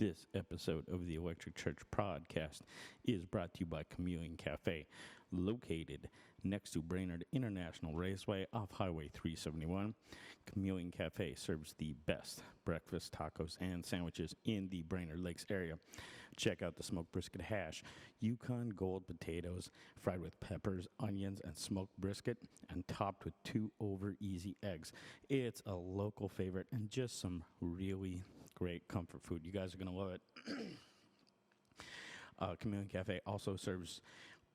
This episode of the Electric Church podcast is brought to you by Chameleon Cafe, located next to Brainerd International Raceway off Highway 371. Chameleon Cafe serves the best breakfast, tacos, and sandwiches in the Brainerd Lakes area. Check out the smoked brisket hash, Yukon Gold potatoes, fried with peppers, onions, and smoked brisket, and topped with 2 over easy eggs. It's a local favorite and just some really great comfort food. You guys are going to love it. Chameleon Cafe also serves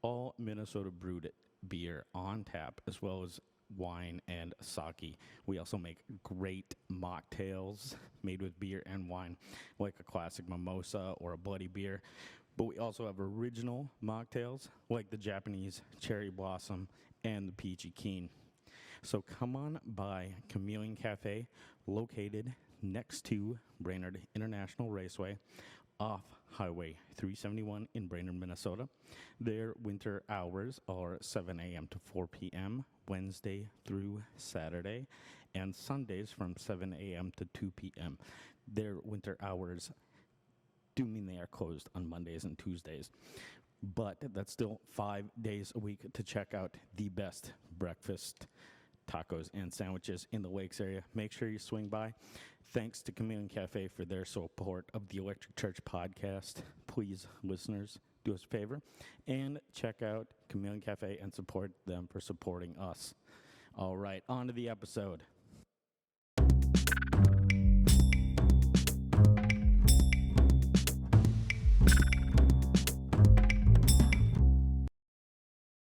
all Minnesota brewed beer on tap, as well as wine and sake. We also make great mocktails made with beer and wine, like a classic mimosa or a bloody beer. But we also have original mocktails, like the Japanese cherry blossom and the peachy keen. So come on by Chameleon Cafe, located next to Brainerd International Raceway off Highway 371 in Brainerd, Minnesota. Their winter hours are 7 a.m. to 4 p.m. Wednesday through Saturday, and Sundays from 7 a.m. to 2 p.m. Their winter hours do mean they are closed on Mondays and Tuesdays, but that's still 5 days a week to check out the best breakfast, tacos, and sandwiches in the Lakes area. Make sure you swing by. Thanks to Chameleon Cafe for their support of the Electric Church podcast. Please, listeners, do us a favor and check out Chameleon Cafe and support them for supporting us. All right, on to the episode.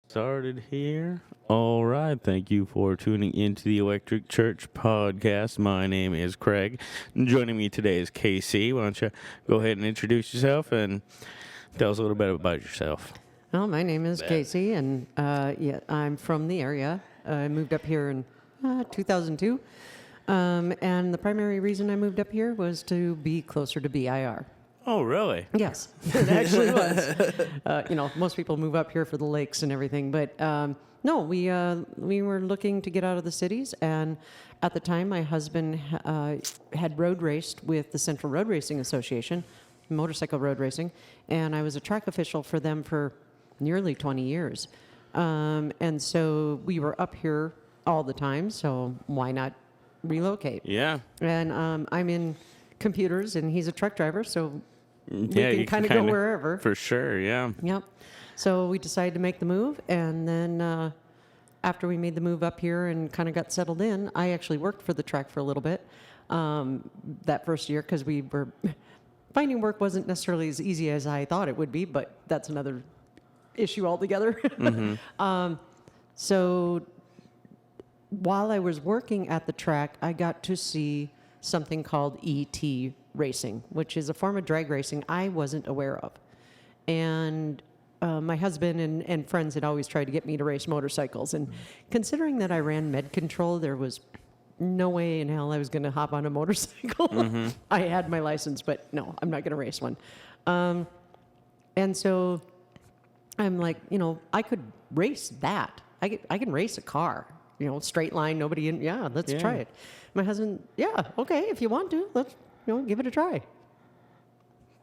Started here. All right. Thank you for tuning into the Electric Church podcast. My name is Craig. Joining me today is KC. Why don't you go ahead and introduce yourself and tell us a little bit about yourself? Well, my name is Casey, and I'm from the area. I moved up here in 2002, and the primary reason I moved up here was to be closer to BIR. Oh, really? Yes, it actually was. Most people move up here for the lakes and everything, but no, we were looking to get out of the cities, and at the time, my husband had road raced with the Central Road Racing Association, motorcycle road racing, and I was a track official for them for nearly 20 years. And so we were up here all the time, so why not relocate? Yeah. And I'm in computers, and he's a truck driver, so we can kind of go wherever. For sure, yeah. Yep. So we decided to make the move, and then after we made the move up here and kind of got settled in, I actually worked for the track for a little bit that first year, because we were finding work wasn't necessarily as easy as I thought it would be, but that's another issue altogether. Mm-hmm. So while I was working at the track, I got to see something called ET racing, which is a form of drag racing I wasn't aware of. And my husband and friends had always tried to get me to race motorcycles. And considering that I ran med control, there was no way in hell I was going to hop on a motorcycle. Mm-hmm. I had my license, but no, I'm not going to race one. And so I'm like, I could race that. I can race a car, straight line, nobody in. Yeah, let's try it. My husband, yeah, okay, if you want to, let's, give it a try.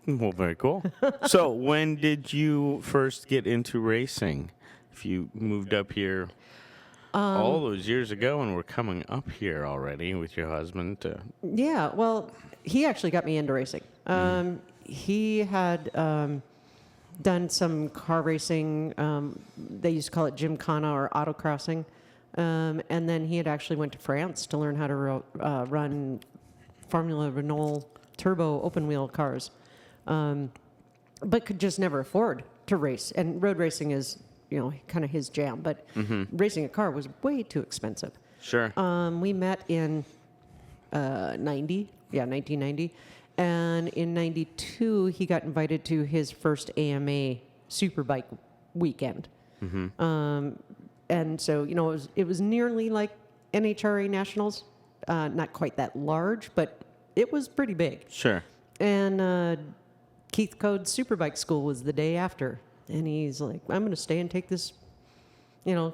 Well, very cool. So when did you first get into racing? If you moved up here all those years ago, and we're coming up here already with your husband. Yeah, well, he actually got me into racing. He had done some car racing. They used to call it gymkhana or autocrossing. And then he had actually went to France to learn how to run Formula Renault turbo open wheel cars, but could just never afford to race. And road racing is, kind of his jam, but racing a car was way too expensive. Sure. We met in 1990, and in 92 he got invited to his first AMA Superbike weekend. Mm-hmm. And so, it was nearly like NHRA Nationals, not quite that large, but it was pretty big. Sure. And Keith Code's Superbike School was the day after. And he's like, I'm going to stay and take this,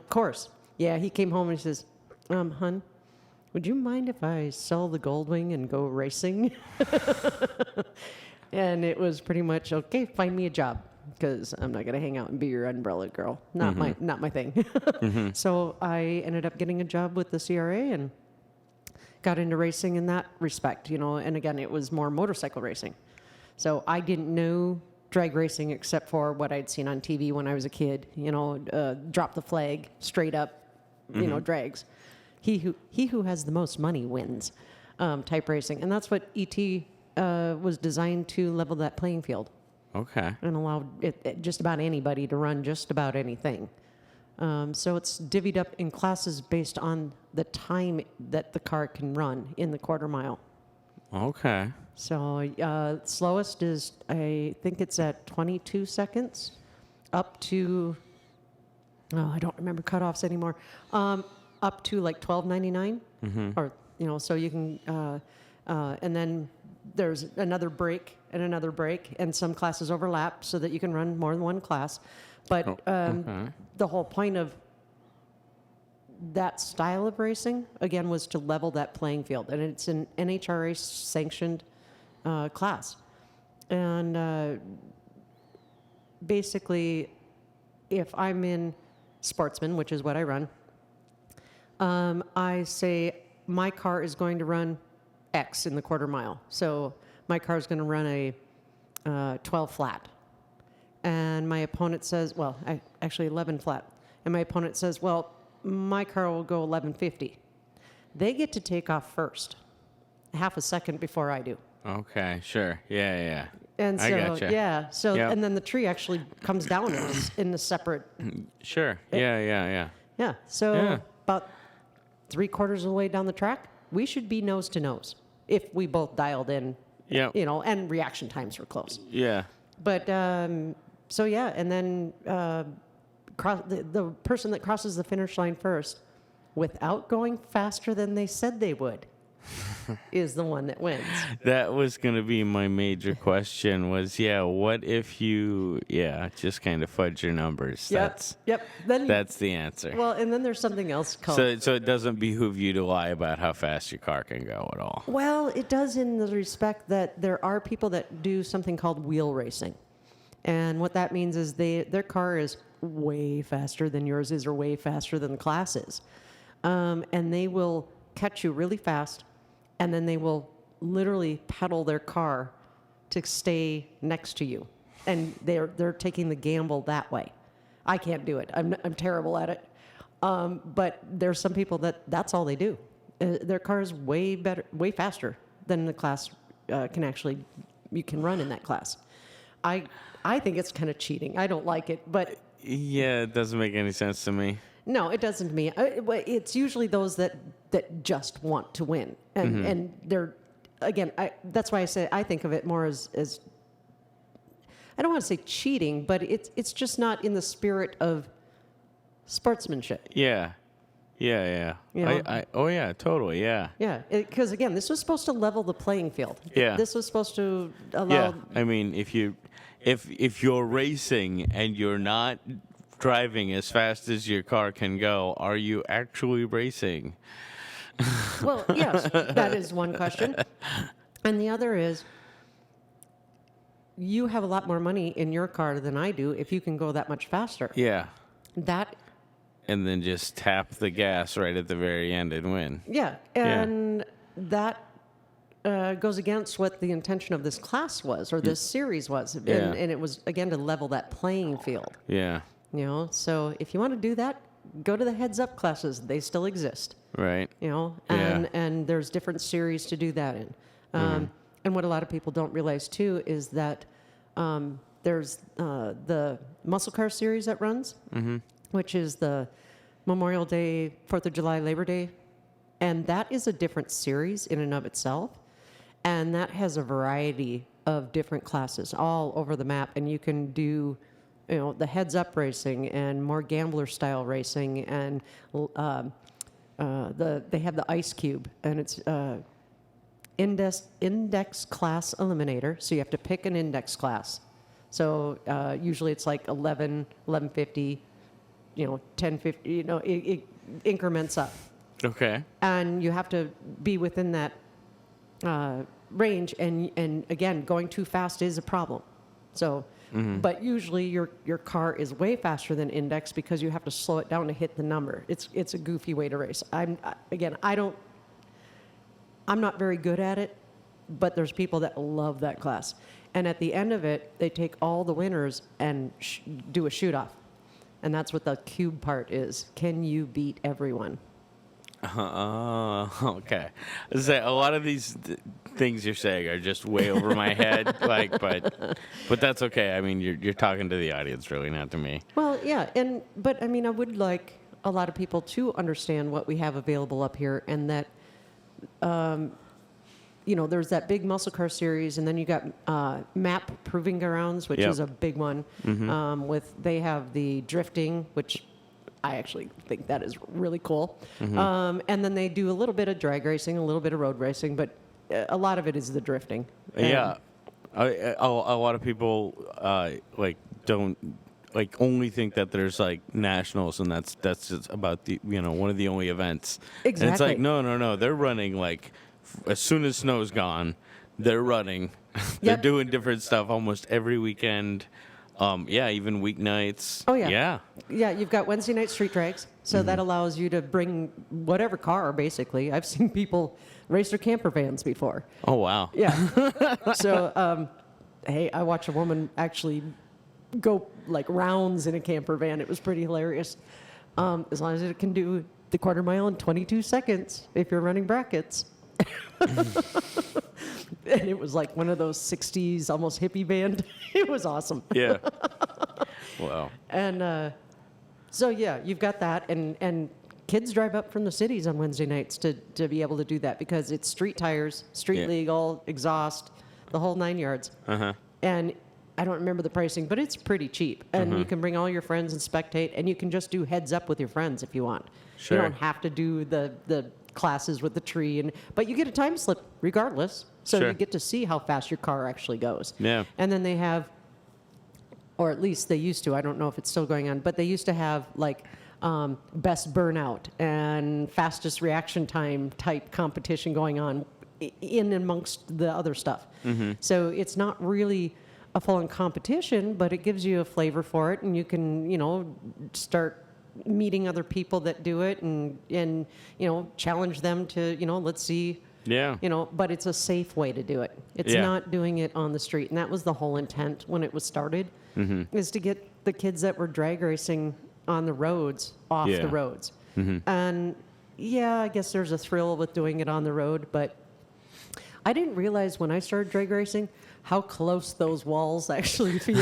course. Yeah, he came home and he says, hun, would you mind if I sell the Goldwing and go racing? And it was pretty much, okay, find me a job, because I'm not going to hang out and be your umbrella girl. Not my thing. So I ended up getting a job with the CRA and got into racing in that respect, and again, it was more motorcycle racing. So I didn't know drag racing except for what I'd seen on TV when I was a kid, drop the flag, straight up, drags. He who has the most money wins, type racing. And that's what ET was designed to level that playing field. Okay. And allow just about anybody to run just about anything. So it's divvied up in classes based on the time that the car can run in the quarter mile. Okay. So slowest is, I think it's at 22 seconds, up to, I don't remember cutoffs anymore, up to like 12.99, or so you can, and then there's another break and another break, and some classes overlap so that you can run more than one class. But the whole point of that style of racing, again, was to level that playing field. And it's an NHRA sanctioned class. And basically, if I'm in sportsman, which is what I run, I say my car is going to run X in the quarter mile. So my car is going to run a 12 flat. And my opponent says, actually 11 flat. And my opponent says, well, my car will go 1150. They get to take off first, half a second before I do. Okay, sure. Yeah. And so, I gotcha. yeah. So, Yep. and then the tree actually comes down in the separate. Sure. Yeah. Yeah. So Yeah. about 3/4 of the way down the track, we should be nose to nose if we both dialed in. Yep. And reaction times were close. Yeah. But so yeah, and then the person that crosses the finish line first, without going faster than they said they would, is the one that wins. That was going to be my major question was, what if you, just kind of fudge your numbers? Yep. Then That's the answer. well, and then there's something else called. So it doesn't behoove you to lie about how fast your car can go at all. Well, it does in the respect that there are people that do something called wheel racing. And what that means is their car is way faster than yours is, or way faster than the class is. And they will catch you really fast, and then they will literally pedal their car to stay next to you. And they're taking the gamble that way. I can't do it. I'm terrible at it. But there's some people that's all they do. Their car is way better, way faster than the class you can run in that class. I think it's kind of cheating. I don't like it, but Yeah, it doesn't make any sense to me. no, it doesn't to me. It's usually those that just want to win, and they're again. That's why I say I think of it more as I don't want to say cheating, but it's just not in the spirit of sportsmanship. Yeah. You know? Totally, yeah. Yeah, because again, this was supposed to level the playing field. Yeah. This was supposed to allow. Yeah, I mean, if you're racing and you're not driving as fast as your car can go, are you actually racing? Well, yes, that is one question. And the other is, you have a lot more money in your car than I do if you can go that much faster. Yeah. That, And then just tap the gas right at the very end and win. yeah. And that goes against what the intention of this class was, or this series was. Yeah. And it was, again, to level that playing field. Yeah. So if you want to do that, go to the heads-up classes. They still exist. Right. And there's different series to do that in. And what a lot of people don't realize too is that there's the muscle car series that runs, which is the Memorial Day, 4th of July, Labor Day, and that is a different series in and of itself, and that has a variety of different classes all over the map, and you can do the heads-up racing and more gambler style racing, and they have the ice cube, and it's index class eliminator, so you have to pick an index class. So usually it's like 11, 1150, 1050, it increments up. Okay. And you have to be within that range, and again, going too fast is a problem. So, but usually your car is way faster than index because you have to slow it down to hit the number. It's a goofy way to race. I'm not very good at it, but there's people that love that class. And at the end of it, they take all the winners and do a shoot-off. And that's what the cube part is. Can you beat everyone? Okay. So a lot of these things you're saying are just way over my head, but that's okay. I mean, you're talking to the audience, really, not to me. Well, yeah, but I mean, I would like a lot of people to understand what we have available up here, and that, there's that big muscle car series, and then you got map proving grounds, which is a big one. They have the drifting, which I actually think that is really cool. And then they do a little bit of drag racing, a little bit of road racing, but a lot of it is the drifting. Yeah. A lot of people don't only think that there's nationals, and that's just about the one of the only events. Exactly. And it's like no, they're running as soon as snow's gone, they're running. They're doing different stuff almost every weekend. Even weeknights. Oh, yeah. Yeah. Yeah, you've got Wednesday night street drags, so that allows you to bring whatever car, basically. I've seen people race their camper vans before. Oh, wow. Yeah. So, hey, I watched a woman actually go rounds in a camper van. It was pretty hilarious. As long as it can do the quarter mile in 22 seconds if you're running brackets. And it was like one of those 60s almost hippie band. It was awesome. Yeah. Wow. And so, yeah, you've got that. And kids drive up from the cities on Wednesday nights to be able to do that because it's street tires, street legal, exhaust, the whole 9 yards. And I don't remember the pricing, but it's pretty cheap. And you can bring all your friends and spectate, and you can just do heads up with your friends if you want. Sure. You don't have to do the classes with the tree, but you get a time slip regardless. So Sure. you get to see how fast your car actually goes. Yeah. And then they have, or at least they used to, I don't know if it's still going on, but they used to have best burnout and fastest reaction time type competition going on in amongst the other stuff. So it's not really a full-on competition, but it gives you a flavor for it, and you can, start meeting other people that do it and challenge them to, let's see. Yeah. But it's a safe way to do it. It's not doing it on the street. And that was the whole intent when it was started, is to get the kids that were drag racing on the roads off the roads. And yeah, I guess there's a thrill with doing it on the road, but I didn't realize when I started drag racing how close those walls actually feel.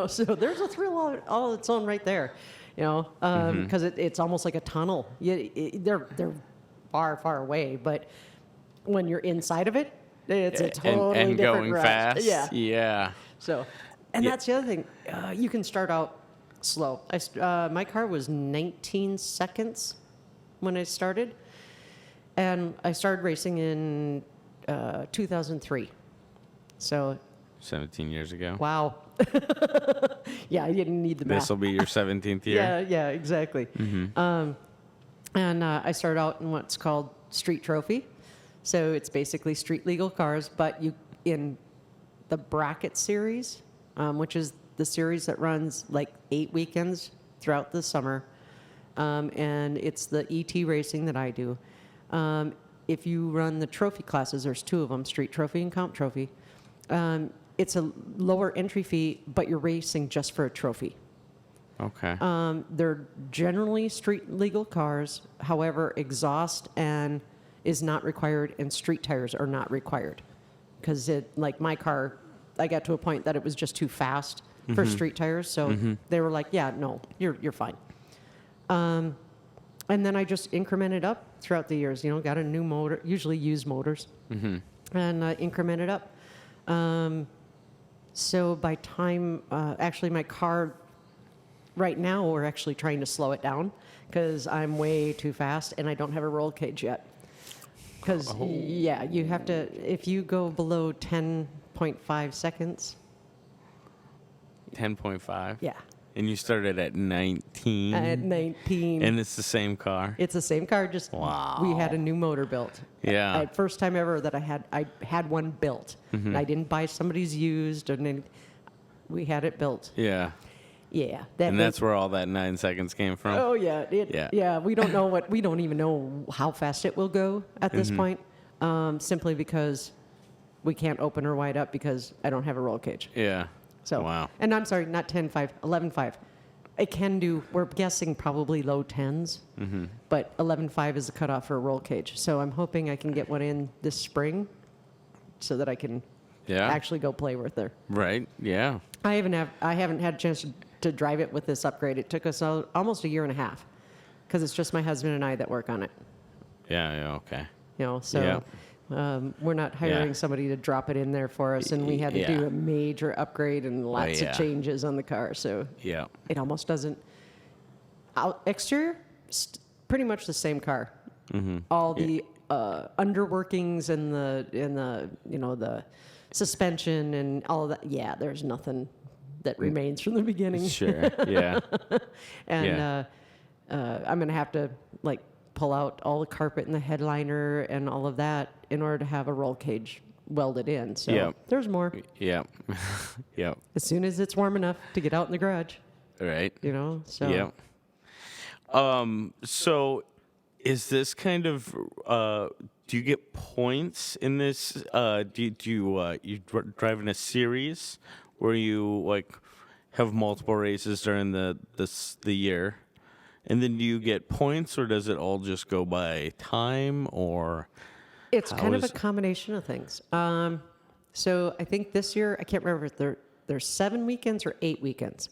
So there's a thrill all its own right there, because it's almost like a tunnel. They're far, far away, but when you're inside of it, it's a totally and different going rush. fast. Yeah. So, and that's the other thing. You can start out slow. My car was 19 seconds when I started, and I started racing in 2003. So 17 years ago. wow. Yeah, I didn't need the math. This will be your 17th year. Yeah, exactly. And I started out in what's called Street Trophy. So it's basically street legal cars, but in the bracket series, which is the series that runs 8 weekends throughout the summer. And it's the ET racing that I do. If you run the trophy classes, there's 2 of them, Street Trophy and Comp Trophy. It's a lower entry fee, but you're racing just for a trophy. Okay. They're generally street legal cars. However, exhaust is not required, and street tires are not required. Because my car, I got to a point that it was just too fast for street tires. So they were like, yeah, no, you're fine. And then I just incremented up throughout the years. Got a new motor, usually used motors, and incremented up. So by time, actually my car. Right now, we're actually trying to slow it down because I'm way too fast and I don't have a roll cage yet. Because, you have to, if you go below 10.5 seconds. 10.5? Yeah. And you started at 19? At 19. And it's the same car? It's the same car, just Wow. we had a new motor built. Yeah. First time ever that I had one built. Mm-hmm. And I didn't buy somebody's used, and we had it built. Yeah. Yeah. And that's where all that 9 seconds came from? Oh yeah. Yeah. We don't even know how fast it will go at this point. Simply because we can't open her wide up because I don't have a roll cage. Yeah. So, Wow. And I'm sorry, not 10.5, 11.5. It can do, we're guessing probably low 10s, but 11.5 is the cutoff for a roll cage. So I'm hoping I can get one in this spring so that I can actually go play with her. Right. Yeah. I haven't had a chance to drive it with this upgrade. It took us almost a year and a half because it's just my husband and I that work on it. Yeah. Yeah. Okay. You know, so we're not hiring somebody to drop it in there for us, and we had to do a major upgrade and lots of changes on the car. So it almost doesn't. Exterior, pretty much the same car. All the underworkings and the the suspension and all of that. Yeah, there's nothing that remains from the beginning. Sure. Yeah. And I'm gonna have to pull out all the carpet and the headliner and all of that in order to have a roll cage welded in. So there's more. Yeah. Yeah. As soon as it's warm enough to get out in the garage. Right. So. Yeah. So is this kind of, do you get points in this? Do you drive in a series where you have multiple races during the year? And then do you get points, or does it all just go by time, or? It's kind of a combination of things. So I think this year, I can't remember if there's 7 weekends or 8 weekends.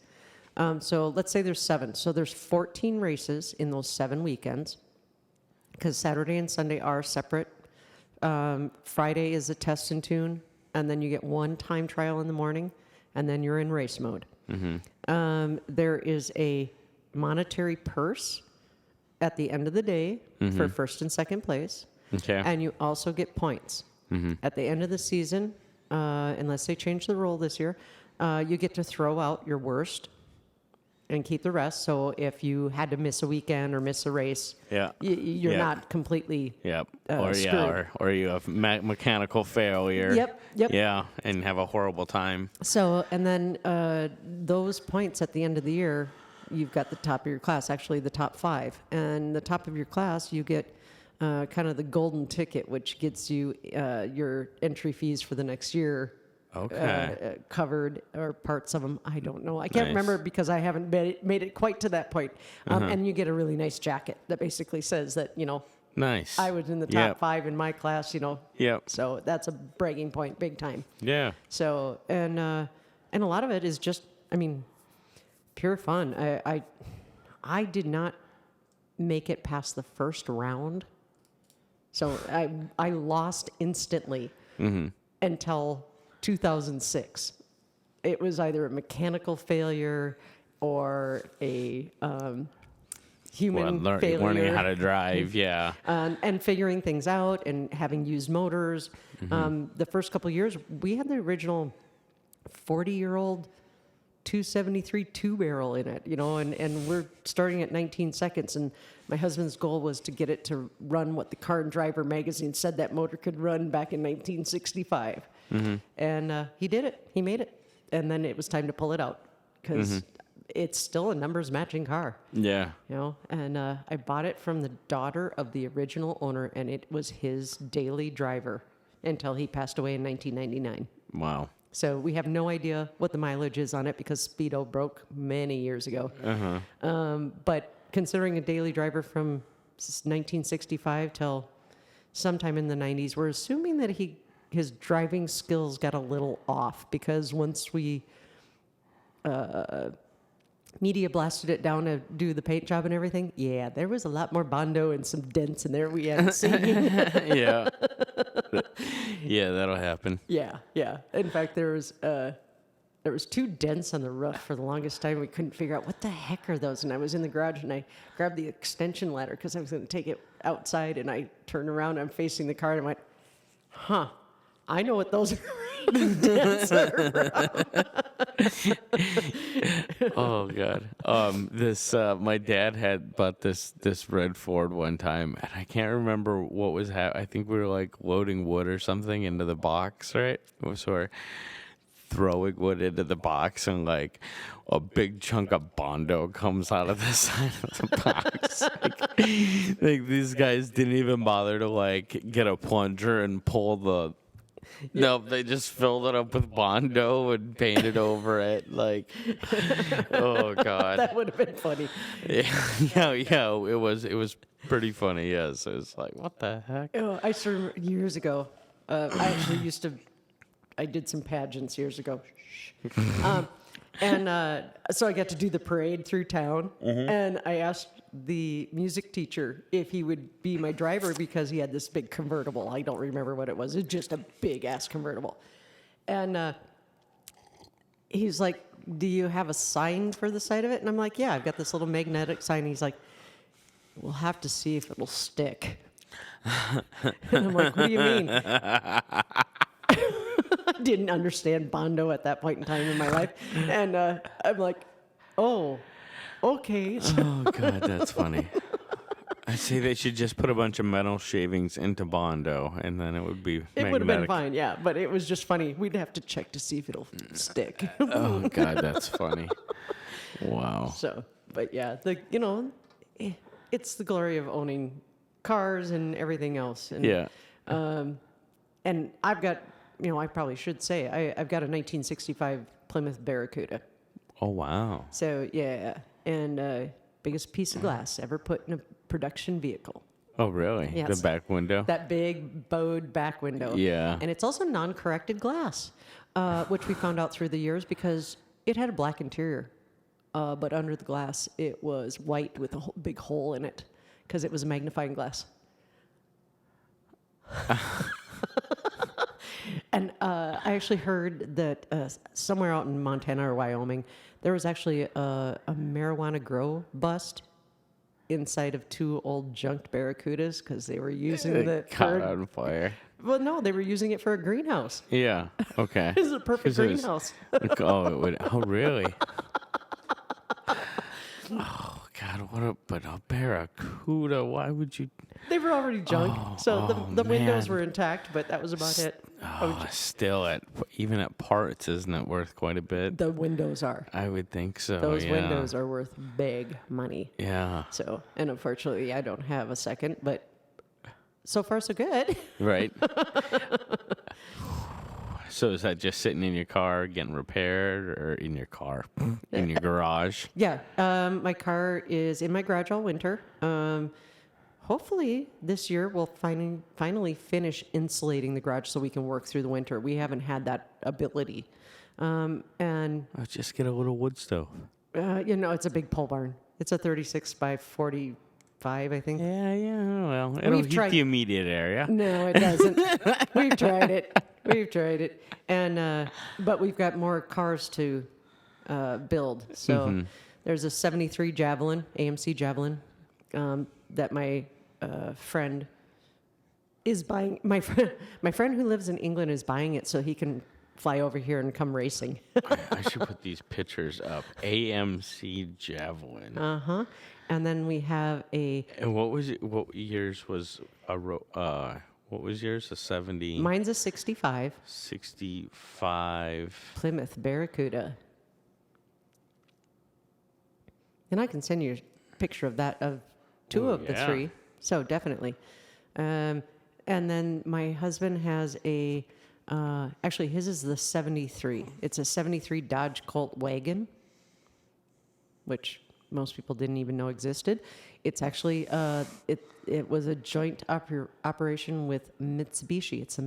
So let's say there's 7. So there's 14 races in those 7 weekends, because Saturday and Sunday are separate. Friday is a test and tune, and then you get 1 time trial in the morning, and then you're in race mode. There is a monetary purse at the end of the day for first and second place. Okay. And you also get points. At the end of the season, unless they change the rule this year, you get to throw out your worst and keep the rest. So if you had to miss a weekend or miss a race, you're not completely screwed. Or you have mechanical failure. Yep. Yeah, and have a horrible time. So, and then those points at the end of the year, you've got the top of your class, actually the top 5. And the top of your class, you get kind of the golden ticket, which gets you your entry fees for the next year covered, or parts of them. I don't know. I can't remember because I haven't made it quite to that point. And you get a really nice jacket that basically says that, nice. I was in the top 5 in my class, Yep. So that's a bragging point, big time. Yeah. So, and a lot of it is just, pure fun. I did not make it past the first round. So I lost instantly until 2006. It was either a mechanical failure or a human failure. Learning how to drive, and figuring things out and having used motors. The first couple of years, we had the original 40-year-old 273 2-barrel in it, and we're starting at 19 seconds. And my husband's goal was to get it to run what the Car and Driver magazine said that motor could run back in 1965. And he did it. He made it. And then it was time to pull it out because it's still a numbers matching car. Yeah. And I bought it from the daughter of the original owner, and it was his daily driver until he passed away in 1999. Wow. So we have no idea what the mileage is on it because Speedo broke many years ago. But considering a daily driver from 1965 till sometime in the 90s, we're assuming that his driving skills got a little off because once we media blasted it down to do the paint job and everything, there was a lot more Bondo and some dents in there we hadn't seen. Yeah. Yeah, that'll happen. Yeah. In fact, there was 2 dents on the roof for the longest time. We couldn't figure out what the heck are those. And I was in the garage and I grabbed the extension ladder because I was going to take it outside. And I turned around, I'm facing the car, and I went, I know what those are. Oh God. This my dad had bought this red Ford one time, and I can't remember what was happening. I think we were like loading wood or something into the box, right? So we're throwing wood into the box, and like a big chunk of Bondo comes out of the side of the box. Like these guys didn't even bother to like get a plunger and pull the. Nope, they just filled it up with Bondo and painted over it. Like, oh God. That would have been funny. Yeah. It was pretty funny. Yes, it was like, what the heck? Oh, I still remember years ago. I actually I did some pageants years ago. So I got to do the parade through town, and I asked the music teacher if he would be my driver because he had this big convertible. I don't remember what it was. It's just a big ass convertible. And he's like, "Do you have a sign for the side of it?" And I'm like, "Yeah, I've got this little magnetic sign." He's like, "We'll have to see if it'll stick." And I'm like, "What do you mean?" I didn't understand Bondo at that point in time in my life. And I'm like, "Oh, okay." Oh God, that's funny. I say they should just put a bunch of metal shavings into Bondo, and then it would be It would have been magnetic. fine, yeah. But it was just funny. We'd have to check to see if it'll stick. Oh God, that's funny. Wow. So, but yeah, it's the glory of owning cars and everything else. And, Yeah. And I've got, I probably should say, I've got a 1965 Plymouth Barracuda. Oh wow. So, yeah. And biggest piece of glass ever put in a production vehicle. Oh really? Yeah, The it's- back window. That big bowed back window. Yeah. And it's also non-corrected glass, which we found out through the years because it had a black interior. But under the glass, it was white with a big hole in it because it was a magnifying glass. And I actually heard that somewhere out in Montana or Wyoming, there was actually a marijuana grow bust inside of two old junked Barracudas because they were using the... Caught on fire. Well, no, they were using it for a greenhouse. Yeah. Okay. This is a perfect 'Cause it was- greenhouse. Oh, it would. Oh, really? Oh God! But a Barracuda. Why would you? They were already junk, so the windows man. were intact, but that was about it. Oh, still even at parts, isn't it worth quite a bit? The windows are. I would think so. Those yeah. windows are worth big money. Yeah. So, and unfortunately, I don't have a second, but so far so good. Right. So is that just sitting in your car getting repaired, or in your car, in your garage? Yeah, my car is in my garage all winter. Hopefully this year we'll finally finish insulating the garage so we can work through the winter. We haven't had that ability. And, Let's just get a little wood stove. it's a big pole barn. It's a 36 by 45, I think. Yeah. Well, it'll heat tried- the immediate area. No, it doesn't. We've tried it. And, but we've got more cars to build. So there's a 73 Javelin, AMC Javelin, that my friend is buying. My friend who lives in England is buying it so he can fly over here and come racing. I should put these pictures up. AMC Javelin. And then we have a... And what was it? What years was what was yours? A 70? Mine's a 65 65. Plymouth Barracuda. And I can send you a picture of that, of two Oh, of the yeah. three. So definitely. And then my husband has a... actually, his is the 73. It's a 73 Dodge Colt wagon, which most people didn't even know existed. It's actually it was a joint operation with Mitsubishi. It's a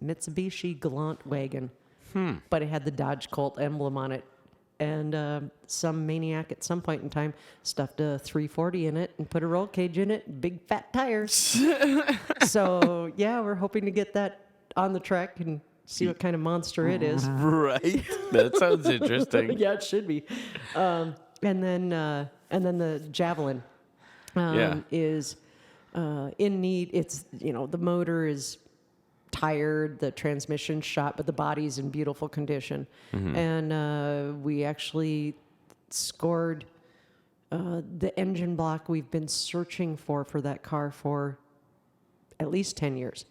Mitsubishi Galant wagon, but it had the Dodge Colt emblem on it. And some maniac at some point in time stuffed a 340 in it and put a roll cage in it, big fat tires. So yeah, we're hoping to get that on the track and see what kind of monster it is. Right. That sounds interesting. Yeah, it should be. And then the Javelin is in need. It's the motor is tired, the transmission's shot, but the body's in beautiful condition. And we actually scored the engine block we've been searching for that car for at least 10 years.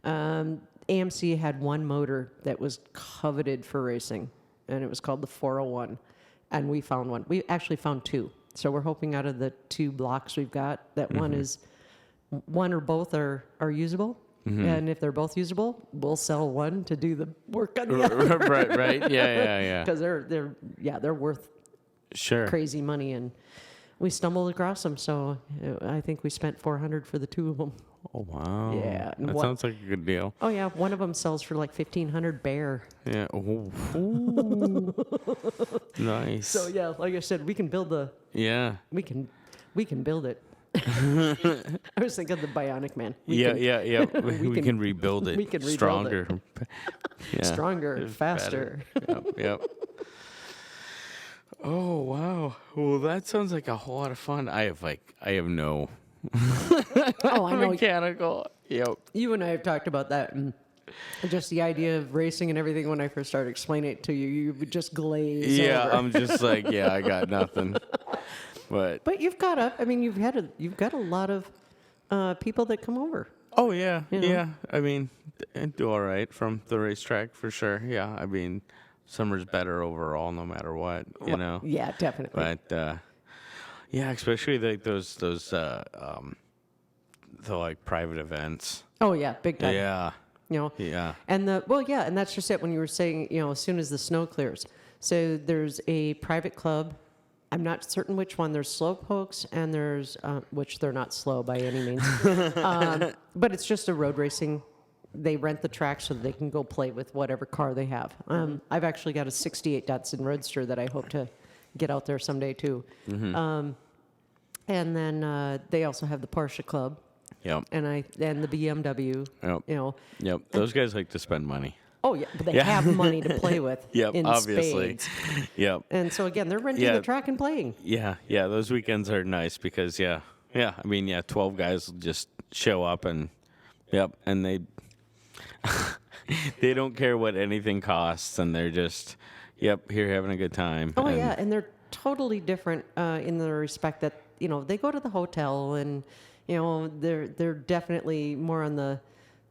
AMC had one motor that was coveted for racing, and it was called the 401, and we found one. We actually found two. So we're hoping out of the two blocks we've got that one or both are usable. And if they're both usable, we'll sell one to do the work on the other. Right. Yeah. Because they're worth Sure. crazy money, and we stumbled across them. So I think we spent $400 for the two of them. Oh, wow. Yeah, and That sounds like a good deal. Oh yeah, one of them sells for like $1,500 bare. Yeah. Ooh. Nice. So yeah, like I said, we can build we can build it. I was thinking of the Bionic Man. We can rebuild it. we can rebuild stronger. Yeah. Stronger, faster. Yep. Oh wow. Well, that sounds like a whole lot of fun. I have no Oh, I know. mechanical. Yep. You and I have talked about that, and just the idea of racing and everything. When I first started explaining it to you, you would just glaze Yeah, over. I'm just like, I got nothing. But You've got a lot of people that come over. oh yeah, You know? yeah. I mean, I do all right from the racetrack for sure. Yeah, I mean, summer's better overall, no matter what. You know. Yeah, definitely. But yeah, especially like those the like private events. Oh yeah, big time. Yeah. You know. Yeah. And and that's just it. When you were saying, as soon as the snow clears, so there's a private club. I'm not certain which one. There's Slowpokes, and there's which they're not slow by any means, but it's just a road racing. They rent the track so that they can go play with whatever car they have. I've actually got a '68 Datsun Roadster that I hope to get out there someday too. And then they also have the Porsche Club. Yep. And the BMW. Yep. Yep. Those guys like to spend money. Oh yeah, but they have money to play with. Yep. In Obviously. spades. Yep. And so again, they're renting the track and playing. Yeah. Those weekends are nice because I mean 12 guys will just show up and and they they don't care what anything costs, and they're just here having a good time. Oh yeah, and they're totally different in the respect that they go to the hotel, and they're definitely more on the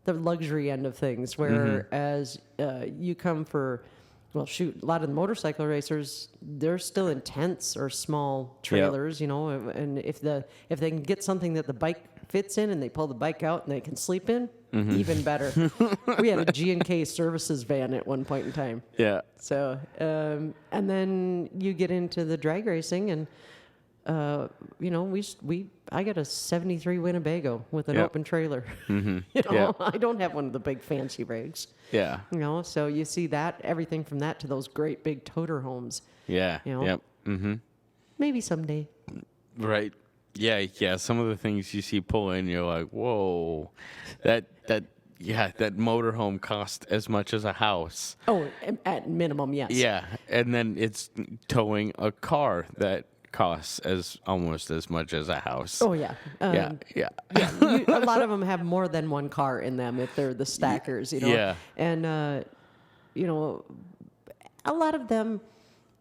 luxury end of things, whereas you come for, a lot of the motorcycle racers, they're still in tents or small trailers, and if they can get something that the bike fits in and they pull the bike out and they can sleep in, even better. We had a G&K services van at one point in time. Yeah. So, and then you get into the drag racing, and I got a '73 Winnebago with an open trailer. I don't have one of the big fancy rigs. Yeah. So you see that, everything from that to those great big toter homes. Yeah. Yep. Maybe someday. Right. Yeah. Some of the things you see pull in, you're like, whoa, that motorhome cost as much as a house. Oh, at minimum, yes. Yeah, and then it's towing a car that costs almost as much as a house. Oh yeah. Yeah. A lot of them have more than one car in them if they're the stackers, Yeah. And a lot of them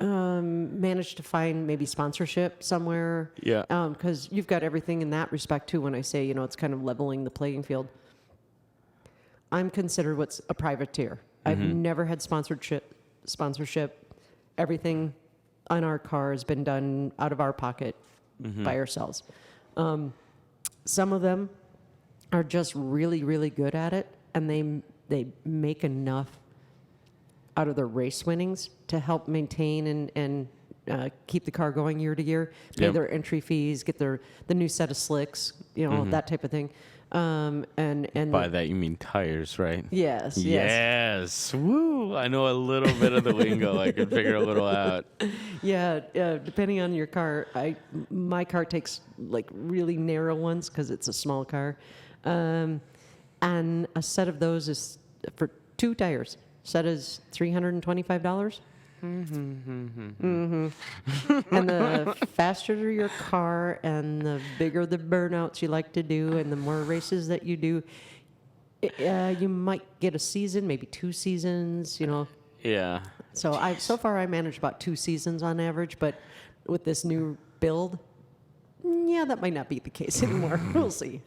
manage to find maybe sponsorship somewhere. Yeah. Because you've got everything in that respect too. When I say it's kind of leveling the playing field. I'm considered what's a privateer. I've never had sponsorship. Everything on our car has been done out of our pocket by ourselves. Some of them are just really, really good at it, and they make enough out of their race winnings to help maintain and keep the car going year to year, pay their entry fees, get the new set of slicks, that type of thing. And By that you mean tires, right? Yes. Woo! I know a little bit of the lingo. I can figure a little out. Yeah. Depending on your car, my car takes like really narrow ones because it's a small car, and a set of those is for 2 tires. Set is $325. And the faster your car and the bigger the burnouts you like to do and the more races that you do, You might get a season, maybe 2 seasons, Yeah. So so far I managed about 2 seasons on average, but with this new build, yeah, that might not be the case anymore. We'll see.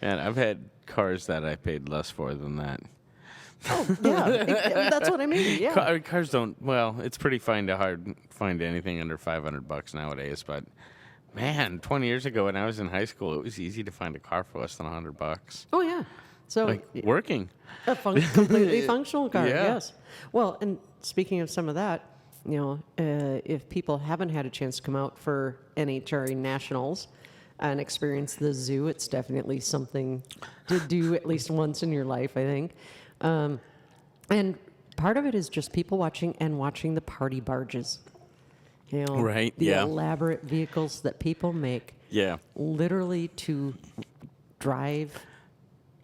Man, I've had cars that I paid less for than that. Oh, yeah, that's what I mean. Yeah. Cars don't. Well, it's pretty find anything under $500 nowadays. But man, 20 years ago when I was in high school, it was easy to find a car for less than $100. Oh, yeah. So Like working. a completely functional car, Yeah. yes. Well, and speaking of some of that, if people haven't had a chance to come out for NHRA Nationals and experience the zoo, it's definitely something to do at least once in your life, I think. And part of it is just people watching the party barges. Right, The yeah. elaborate vehicles that people make Yeah. literally to drive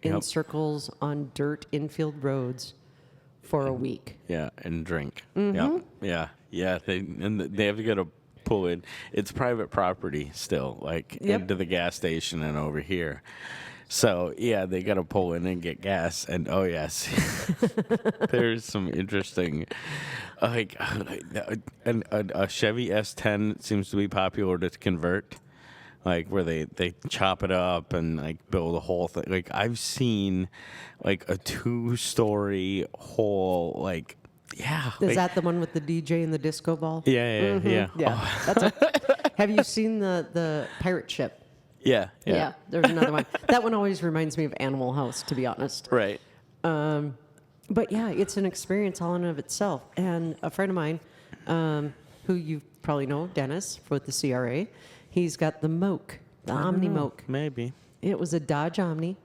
in Yep. circles on dirt infield roads for a week. Yeah, and drink. Mm-hmm. Yeah. They have to get a pull in. It's private property still, like Yep. into the gas station and over here. So yeah, they got to pull in and get gas. And oh yes, there's some interesting, like, a Chevy S10 seems to be popular to convert. Like where they chop it up and like build a whole thing. Like I've seen like a 2-story whole like Is that the one with the DJ and the disco ball? yeah. Yeah. Oh, Have you seen the pirate ship? yeah. There's another one. That one always reminds me of Animal House, to be honest. Right. But yeah, it's an experience all in and of itself. And a friend of mine, who you probably know, Dennis, with the CRA, he's got the Moke, the Omni Moke. Maybe. It was a Dodge Omni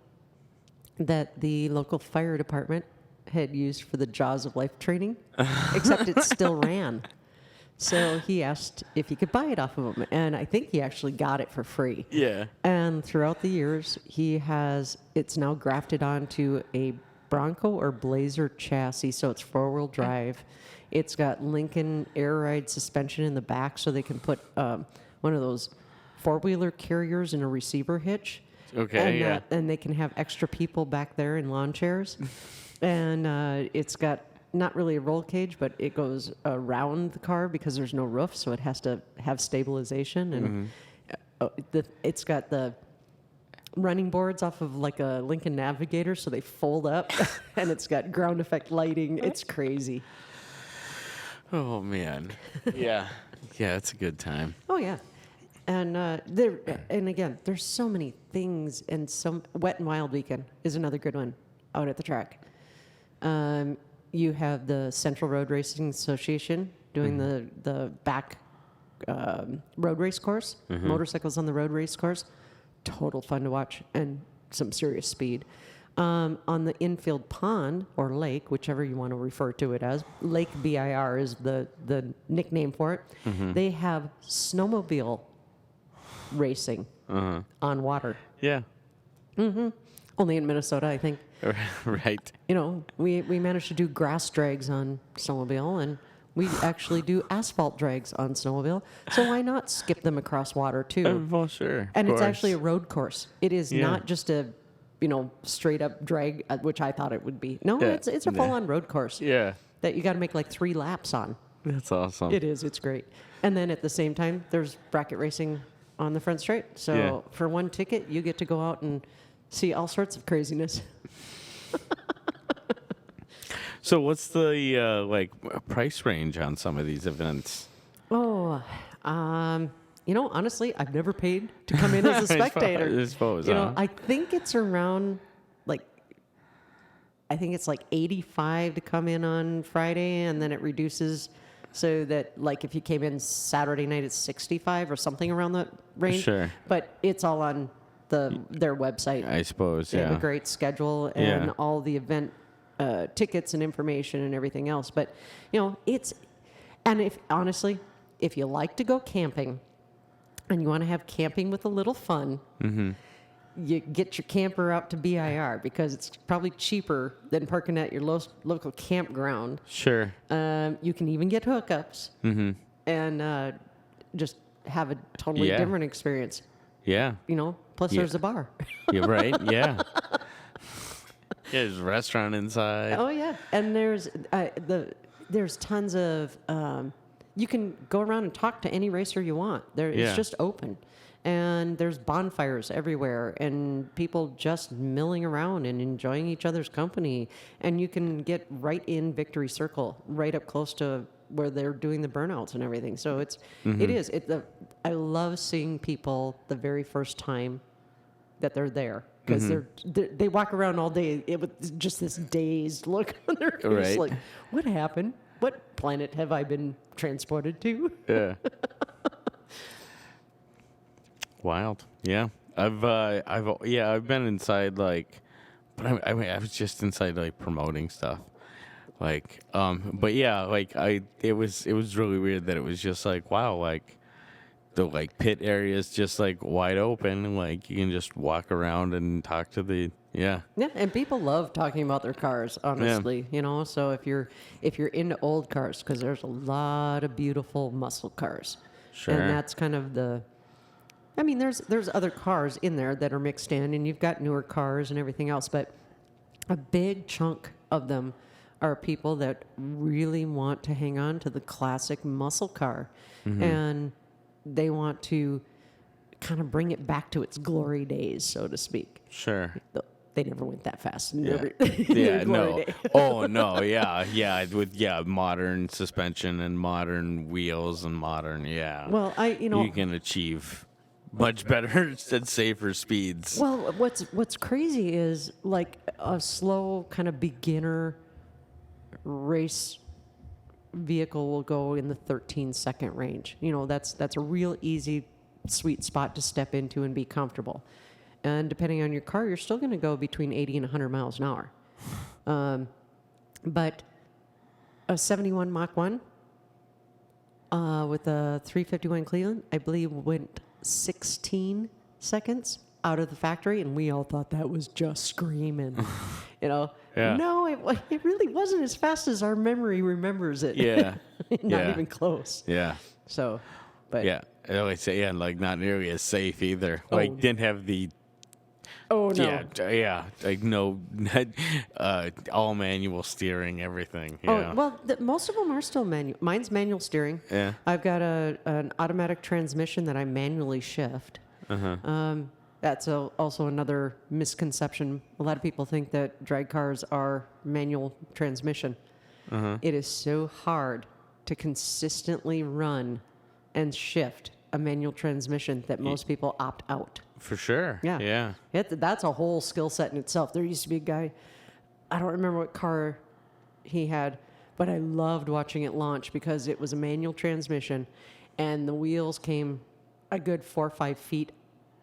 that the local fire department had used for the Jaws of Life training, except it still ran. So he asked if he could buy it off of him, and I think he actually got it for free. Yeah. And throughout the years, it's now grafted onto a Bronco or Blazer chassis, so it's 4-wheel drive. It's got Lincoln air ride suspension in the back, so they can put one of those 4-wheeler carriers in a receiver hitch. Okay, and, yeah. And they can have extra people back there in lawn chairs. And it's got not really a roll cage, but it goes around the car because there's no roof, so it has to have stabilization. And it's got the running boards off of like a Lincoln Navigator, so they fold up, and it's got ground effect lighting. It's crazy. Oh man. Yeah. Yeah, it's a good time. Oh yeah, and again, there's so many things, and some Wet and Wild Weekend is another good one out at the track. You have the Central Road Racing Association doing the back road race course, motorcycles on the road race course. Total fun to watch and some serious speed. On the infield pond or lake, whichever you want to refer to it as, Lake BIR is the nickname for it. They have snowmobile racing on water. Yeah. Only in Minnesota, I think. Right. We managed to do grass drags on snowmobile, and we actually do asphalt drags on snowmobile. So why not skip them across water too? Well, sure. And of it's course. actually a road course. It is Yeah. not just a straight up drag, which I thought it would be. No, Yeah. it's a full on road course Yeah. that you got to make like 3 laps on. That's awesome. It is. It's great. And then at the same time, there's bracket racing on the front straight. So Yeah. for one ticket, you get to go out and see all sorts of craziness. So what's the price range on some of these events? Oh, honestly, I've never paid to come in as a spectator. I suppose, huh? I think it's around I think it's like 85 to come in on Friday, and then it reduces so that if you came in Saturday night, it's 65 or something around that range. Sure. But it's all on their website. I suppose, They have yeah. a great schedule and Yeah. all the event tickets and information and everything else. But and if you like to go camping and you want to have camping with a little fun, you get your camper out to BIR because it's probably cheaper than parking at your local campground. Sure. You can even get hookups and just have a totally Yeah. different experience. Yeah. Plus Yeah. there's a bar. You're right. Yeah. there's a restaurant inside. Oh yeah, and there's tons of you can go around and talk to any racer you want. It's Yeah. just open, and there's bonfires everywhere, and people just milling around and enjoying each other's company. And you can get right in Victory Circle, right up close to where they're doing the burnouts and everything. So it is. I love seeing people the very first time that they're there. Because they walk around all day with just this dazed look on their face, Right. like, what happened? What planet have I been transported to? Yeah. Wild. Yeah. I've been inside like, but I mean I was just inside like promoting stuff, like but yeah, like it was really weird that it was just like, wow, like the like pit area is just like wide open, and like you can just walk around and talk to the Yeah, and people love talking about their cars, honestly. You know, so if you're into old cars, because there's a lot of beautiful muscle cars, Sure. and that's kind of I mean, there's other cars in there that are mixed in, and you've got newer cars and everything else, but a big chunk of them are people that really want to hang on to the classic muscle car, and they want to kind of bring it back to its glory days, so to speak. Sure. They never went that fast. Yeah. Their glory No. day. Oh no. Yeah. With modern suspension and modern wheels and modern. Yeah. Well, you can achieve much better and safer speeds. Well, what's crazy is like a slow kind of beginner race vehicle will go in the 13-second range. You know, that's a real easy, sweet spot to step into and be comfortable. And depending on your car, you're still going to go between 80 and 100 miles an hour. But a 71 Mach 1 with a 351 Cleveland, I believe, went 16 seconds out of the factory, and we all thought that was just screaming. You know? Yeah. No, it really wasn't as fast as our memory remembers it. Yeah. Not Yeah. even close. Yeah. So, but Yeah. I always say, and like not nearly as safe either. Like Oh. didn't have the oh no. yeah, like no all manual steering, everything. Oh, Yeah. well, most of them are still manual. Mine's manual steering. Yeah. I've got an automatic transmission that I manually shift. That's also another misconception. A lot of people think that drag cars are manual transmission. It is so hard to consistently run and shift a manual transmission that most people opt out. For sure. Yeah. Yeah. That's a whole skill set in itself. There used to be a guy, I don't remember what car he had, but I loved watching it launch because it was a manual transmission and the wheels came a good 4 or 5 feet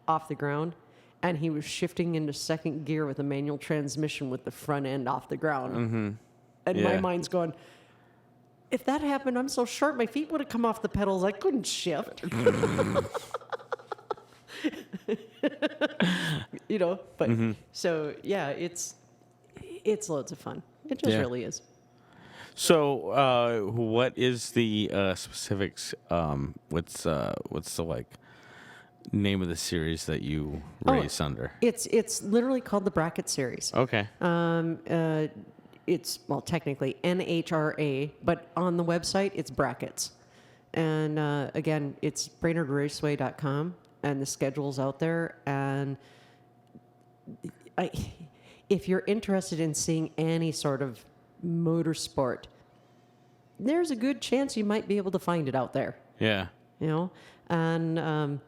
off the ground, and he was shifting into second gear with a manual transmission with the front end off the ground. And my Yeah. mind's going, if that happened, I'm so short, my feet would have come off the pedals. I couldn't shift. You know, but so yeah, it's loads of fun. It just Yeah. really is. So, what is the specifics? What's the like name of the series that you race under? It's literally called the Bracket Series. Okay. It's, well, technically NHRA, but on the website it's Brackets. And again, it's BrainerdRaceway.com, and the schedule's out there. And if you're interested in seeing any sort of motorsport, there's a good chance you might be able to find it out there. Yeah. You know, and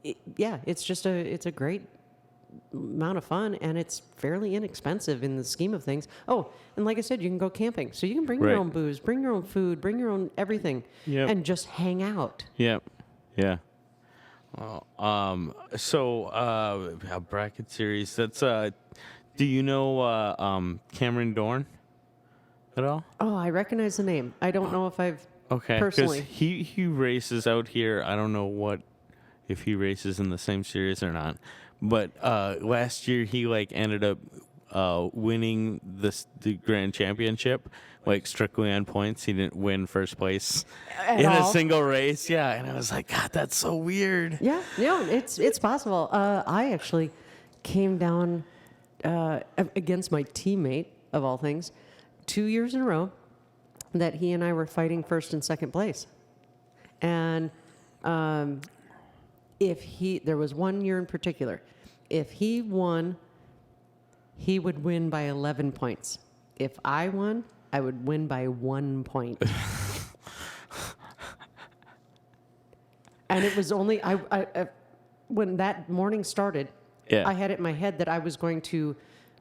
it's a great amount of fun, and it's fairly inexpensive in the scheme of things. Oh, and like I said, you can go camping, so you can bring your Right. own booze, bring your own food, bring your own everything, Yep. and just hang out. Yep. Yeah. Well, a bracket series. That's do you know Cameron Dorn at all? Oh, I recognize the name. I don't know if I've Okay, because personally. he races out here. I don't know if he races in the same series or not. But last year he like ended up winning the grand championship, like strictly on points. He didn't win first place At in a all? single race. Yeah, and I was like, God, that's so weird. Yeah, it's possible. I actually came down against my teammate, of all things, 2 years in a row that he and I were fighting first and second place. And there was 1 year in particular, if he won, he would win by 11 points. If I won, I would win by 1 point. And it was only, when that morning started, I had it in my head that I was going to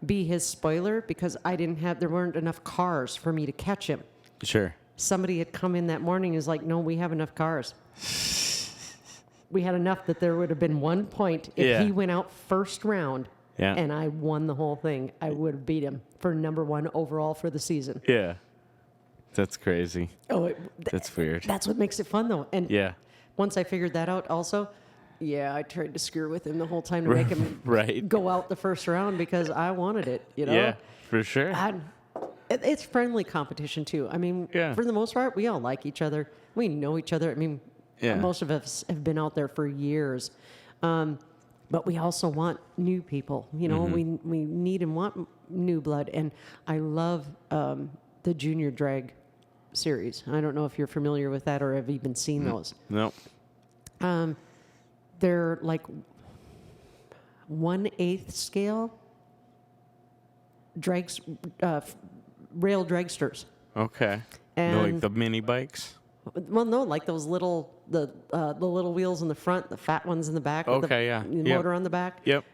be his spoiler because there weren't enough cars for me to catch him. Sure. Somebody had come in that morning and is like, no, we have enough cars. We had enough that there would have been 1 point if he went out first round and I won the whole thing. I would have beat him for number 1 overall for the season. Yeah. That's crazy. Oh, that's weird. That's what makes it fun, though. And yeah. Once I figured that out also, I tried to screw with him the whole time to make him go out the first round because I wanted it, Yeah, for sure. It's friendly competition, too. I mean, for the most part, we all like each other. We know each other. I mean, most of us have been out there for years. But we also want new people. You know, we need and want new blood. And I love the junior drag series. I don't know if you're familiar with that or have even seen those. No. They're like 1/8 scale rail dragsters. Okay. And like the mini bikes? Well, no, like those little the little wheels in the front, the fat ones in the back. Okay, with the motor on the back. Yep.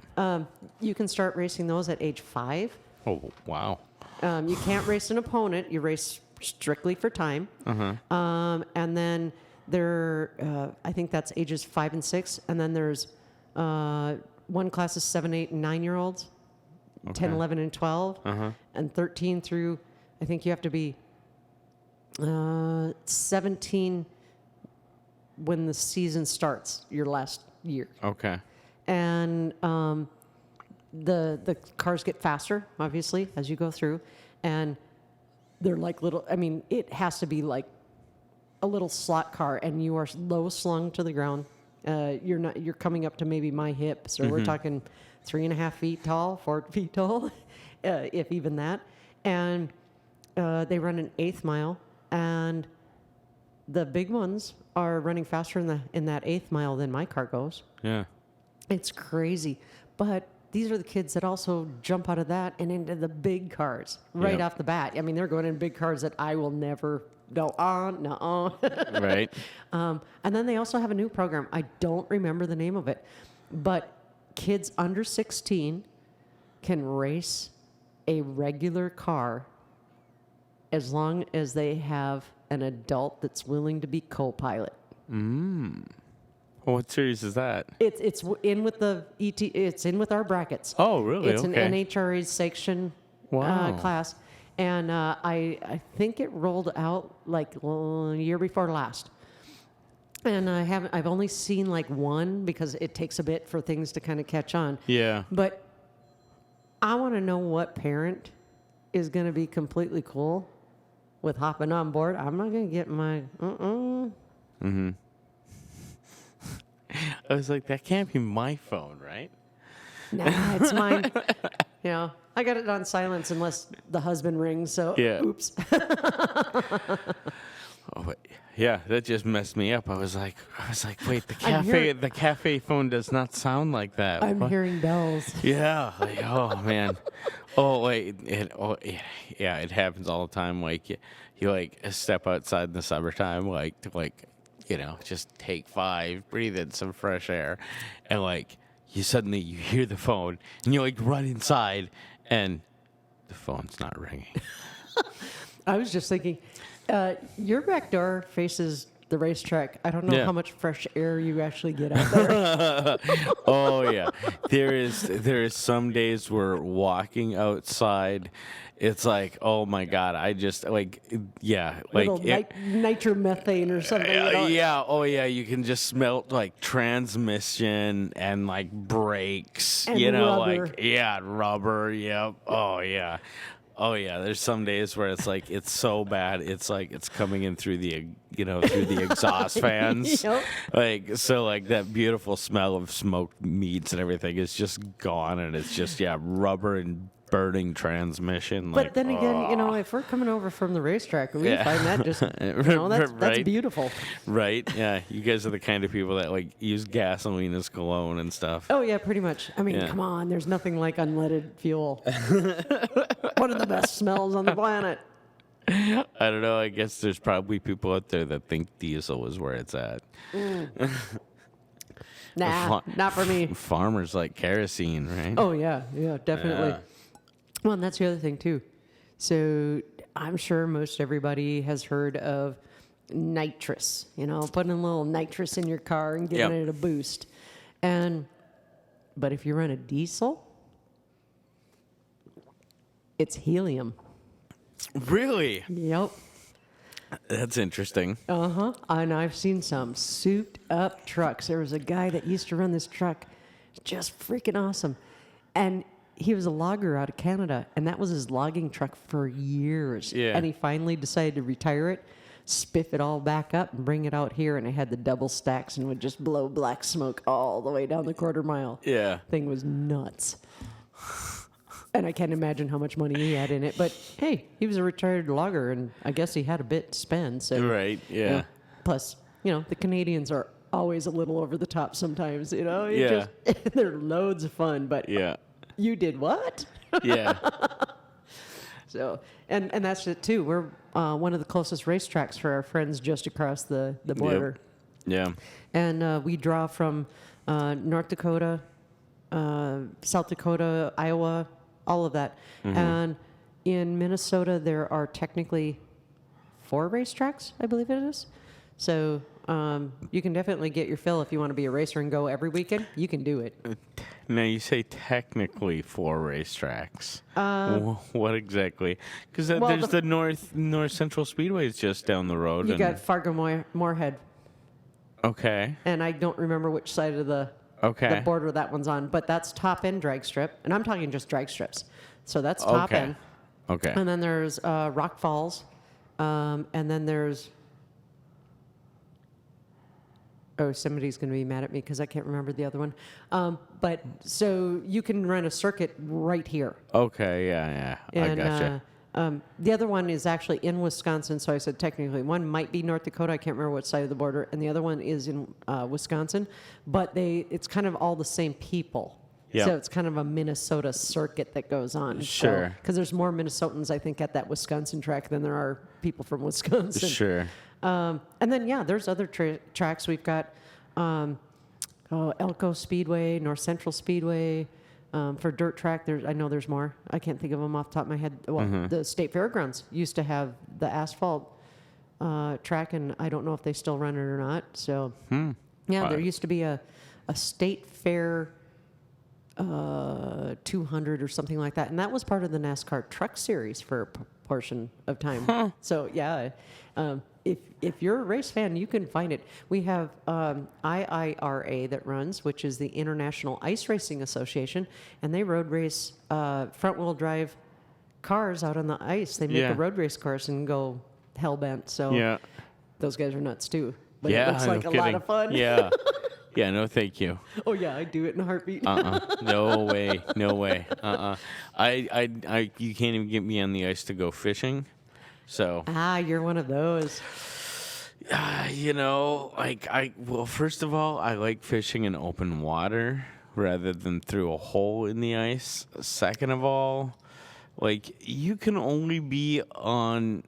You can start racing those at age 5. Oh, wow. You can't race an opponent. You race strictly for time. And then I think that's ages 5 and 6. And then there's one class is 7, 8, and 9-year-olds, 10, 11, and 12, and 13 through, I think you have to be 17 when the season starts, your last year. Okay. And the cars get faster, obviously, as you go through, and they're like little. I mean, it has to be like a little slot car, and you are low slung to the ground. You're coming up to maybe my hip, so we're talking 3.5 feet tall, 4 feet tall, if even that. And they run an 1/8 mile, and the big ones are running faster in that 1/8 mile than my car goes. Yeah. It's crazy. But these are the kids that also jump out of that and into the big cars right off the bat. I mean, they're going in big cars that I will never go on. No. Right. And then they also have a new program. I don't remember the name of it. But kids under 16 can race a regular car as long as they have an adult that's willing to be co-pilot. What series is that? It's in with the ET. It's in with our brackets. Oh, really? It's an NHRA section class, and I think it rolled out like year before last. And I've only seen like one because it takes a bit for things to kind of catch on. Yeah. But I want to know what parent is going to be completely cool with hopping on board. I'm not going to get my I was like, that can't be my phone, right? Nah, it's mine. I got it on silence unless the husband rings. So, oops. Yeah, that just messed me up. I was like, wait, the cafe phone does not sound like that. I'm hearing bells. Yeah, like, oh man. Oh wait, it happens all the time. Like you like step outside in the summertime, like just take 5, breathe in some fresh air, and like you hear the phone, and you like run inside, and the phone's not ringing. I was just thinking, your back door faces the racetrack. I don't know how much fresh air you actually get out there. Oh yeah, there is some days where walking outside, it's like, oh my god, I just like nitromethane or something. You can just smell like transmission and like brakes, and rubber. rubber. Yep. Oh yeah. Oh yeah, there's some days where it's like it's so bad, it's like it's coming in through the through the exhaust fans. Yep. Like so, like that beautiful smell of smoked meats and everything is just gone, and it's just rubber and burning transmission. But like, then again, if we're coming over from the racetrack, we Yeah. find that just, that's Right. beautiful. Right? Yeah, you guys are the kind of people that like use gasoline as cologne and stuff. Oh, yeah, pretty much. I mean, Yeah. come on, there's nothing like unleaded fuel. One of the best smells on the planet. I don't know. I guess there's probably people out there that think diesel is where it's at. Nah, not for me. Farmers like kerosene, right? Oh, yeah, definitely. Yeah. Well, and that's the other thing, too. So I'm sure most everybody has heard of nitrous, putting a little nitrous in your car and giving Yep. it a boost. But if you run a diesel, it's helium. Really? Yep. That's interesting. Uh-huh. And I've seen some souped up trucks. There was a guy that used to run this truck. Just freaking awesome. And he was a logger out of Canada, and that was his logging truck for years. Yeah. And he finally decided to retire it, spiff it all back up, and bring it out here, and it had the double stacks and would just blow black smoke all the way down the quarter mile. Yeah. Thing was nuts. And I can't imagine how much money he had in it. But, hey, he was a retired logger, and I guess he had a bit to spend. So, Right, yeah. Plus, the Canadians are always a little over the top sometimes, Yeah. They're loads of fun, but Yeah. you did what? Yeah. So, and that's it, too. We're one of the closest racetracks for our friends just across the border. Yeah. And we draw from North Dakota, South Dakota, Iowa, all of that. Mm-hmm. And in Minnesota, there are technically 4 racetracks, I believe it is. So you can definitely get your fill if you want to be a racer and go every weekend. You can do it. Now you say technically 4 racetracks. What exactly? Because there's the North Central Speedway is just down the road. You got Fargo Moorhead, Okay. and I don't remember which side of the Okay. border that one's on, but that's top end drag strip, and I'm talking just drag strips. So that's top Okay. end. Okay. And then there's Rock Falls, and then there's somebody's going to be mad at me because I can't remember the other one. But so you can run a circuit right here. Okay. Yeah. I And gotcha. the other one is actually in Wisconsin. So I said technically one might be North Dakota. I can't remember what side of the border. And the other one is in Wisconsin. But it's kind of all the same people. Yeah. So it's kind of a Minnesota circuit that goes on. Sure. Because there's more Minnesotans, I think, at that Wisconsin track than there are people from Wisconsin. Sure. And then, there's other tracks. We've got Elko Speedway, North Central Speedway. For dirt track, I know there's more. I can't think of them off the top of my head. Well, the State Fairgrounds used to have the asphalt track, and I don't know if they still run it or not. So, there used to be a State Fair 200 or something like that, and that was part of the NASCAR Truck Series for a portion of time. So if you're a race fan, you can find it. We have IIRA that runs, which is the International Ice Racing Association, and they road race front-wheel drive cars out on the ice. They make a road race course and go hell-bent. So those guys are nuts too. But it looks like no a lot kidding. of fun. Yeah. Yeah, no, thank you. Oh yeah, I do it in a heartbeat. No way. I you can't even get me on the ice to go fishing. So, You're one of those. well, first of all, I like fishing in open water rather than through a hole in the ice. Second of all, you can only be on,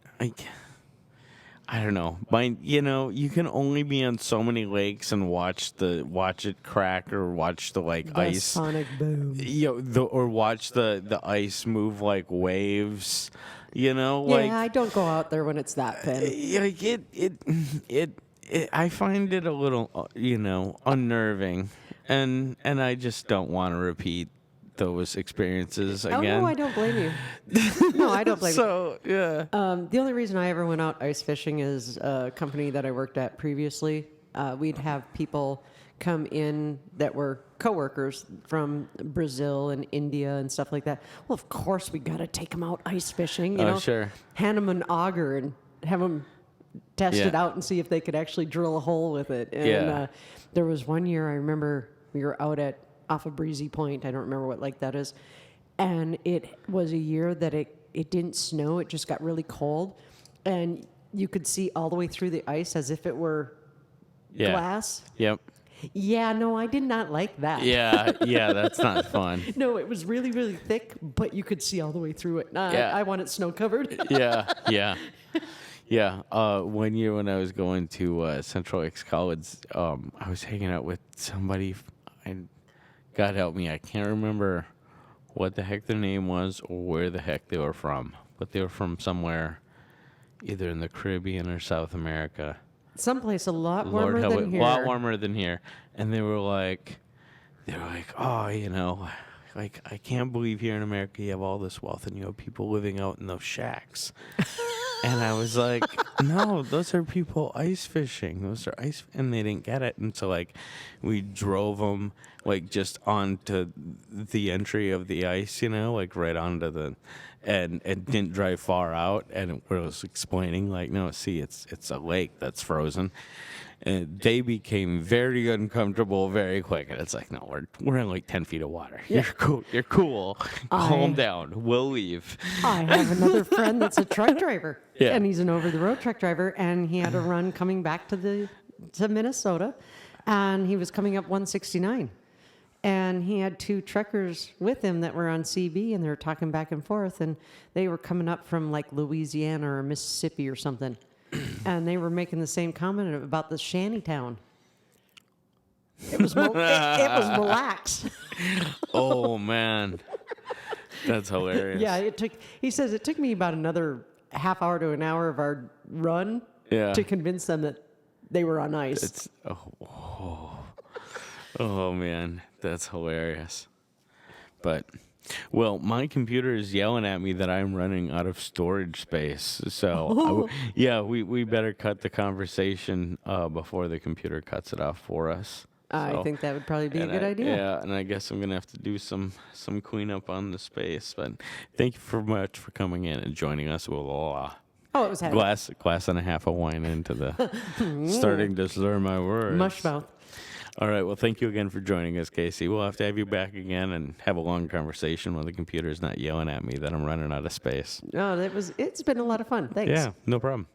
I don't know. You can only be on so many lakes and watch it crack or watch the The ice. sonic boom. Or watch the ice move like waves. I don't go out there when it's that thin. I find it a little, unnerving, and I just don't want to repeat those experiences again. Oh, no, I don't blame you. No, I don't blame you. So, yeah. The only reason I ever went out ice fishing is a company that I worked at previously. We'd have people come in that were coworkers from Brazil and India and stuff like that. Well, of course we got to take them out ice fishing. You know, sure. Hand them an auger and have them test it out and see if they could actually drill a hole with it. And there was one year I remember we were out off of Breezy Point. I don't remember what lake that is. And it was a year that it didn't snow. It just got really cold. And you could see all the way through the ice as if it were glass. Yep. Yeah, no, I did not like that. Yeah, that's not fun. No, it was really, really thick, but you could see all the way through it. I want it snow covered. Yeah. One year when I was going to Central Lakes College, I was hanging out with somebody, and God help me, I can't remember what the heck their name was or where the heck they were from, but they were from somewhere either in the Caribbean or South America. Someplace a lot warmer than here. A lot warmer than here. And they were like, oh, you know, like, I can't believe here in America you have all this wealth and you have people living out in those shacks. And I was like, no, those are people ice fishing. Those are ice, and they didn't get it. And so, like, we drove them, like, just onto the entry of the ice, you know, like, right onto the, and didn't drive far out. And I was explaining, like, no, see, it's a lake that's frozen. And they became very uncomfortable very quick. And it's like, no, we're in like 10 feet of water. Yeah. You're cool. Calm down. We'll leave. I have another friend that's a truck driver. Yeah. And he's an over-the-road truck driver. And he had a run coming back to Minnesota. And he was coming up 169. And he had two truckers with him that were on CB. And they were talking back and forth. And they were coming up from like Louisiana or Mississippi or something. And they were making the same comment about the shanty town. It was it was Mille Lacs. Oh man, that's hilarious. Yeah, he says it took me about another half hour to an hour of our run to convince them that they were on ice. Oh man, that's hilarious. But well, my computer is yelling at me that I'm running out of storage space. So, we better cut the conversation before the computer cuts it off for us. I think that would probably be a good idea. Yeah, and I guess I'm going to have to do some cleanup on the space. But thank you very much for coming in and joining us. We'll, it was heavy. glass and a half of wine into the starting to slur my words. Mush mouth. All right. Well, thank you again for joining us, Casey. We'll have to have you back again and have a long conversation when the computer's not yelling at me that I'm running out of space. No, it's been a lot of fun. Thanks. Yeah, no problem.